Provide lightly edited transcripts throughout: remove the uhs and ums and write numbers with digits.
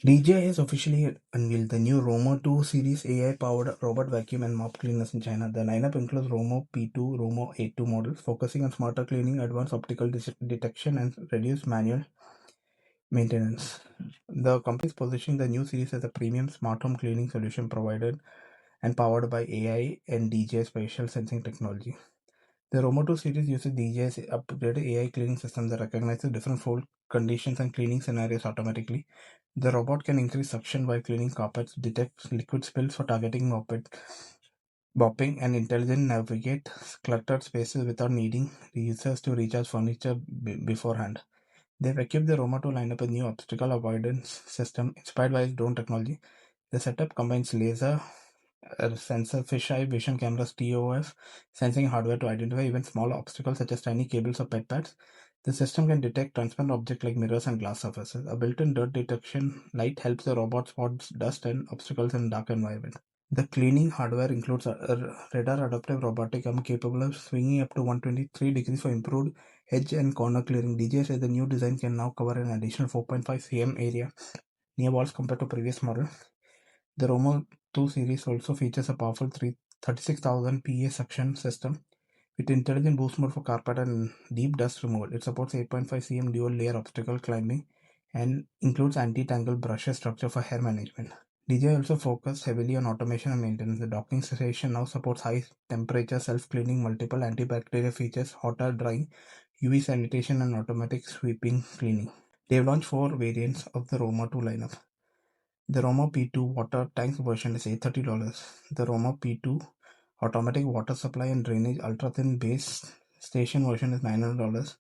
DJI has officially unveiled the new Romo 2 series AI-powered robot vacuum and mop cleaners in China. The lineup includes Romo P2, Romo A2 models, focusing on smarter cleaning, advanced optical detection, and reduced manual maintenance. The company is positioning the new series as a premium smart home cleaning solution provided and powered by AI and DJI spatial sensing technology. The Romo 2 series uses DJI's upgraded AI cleaning system that recognizes different floor conditions and cleaning scenarios automatically. The robot can increase suction while cleaning carpets, detect liquid spills for targeting mopping, and intelligently navigate cluttered spaces without needing the users to recharge furniture beforehand. They've equipped the Romo 2 lineup with new obstacle avoidance system inspired by its drone technology. The setup combines laser sensor, fisheye, vision cameras, TOF, sensing hardware to identify even smaller obstacles such as tiny cables or pet pads. The system can detect transparent objects like mirrors and glass surfaces. A built-in dirt detection light helps the robot spot dust and obstacles in dark environment. The cleaning hardware includes a radar adaptive robotic arm capable of swinging up to 123 degrees for improved edge and corner clearing. DJI says the new design can now cover an additional 4.5 cm area near walls compared to previous model. The Romo 2 series also features a powerful 36,000 PA suction system with intelligent boost mode for carpet and deep dust removal. It supports 8.5 cm dual layer obstacle climbing and includes anti-tangle brushes structure for hair management. DJI also focused heavily on automation and maintenance. The docking station now supports high temperature self-cleaning, multiple antibacterial features, hot air drying, UV sanitation, and automatic sweeping cleaning. They've launched 4 variants of the Romo 2 lineup. The Romo P2 water tank version is $830. The Romo P2 automatic water supply and drainage ultra-thin base station version is $900.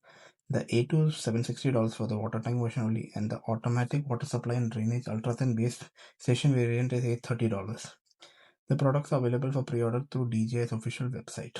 The A2 is $760 for the water tank version only, and the automatic water supply and drainage ultra-thin base station variant is $830. The products are available for pre-order through DJI's official website.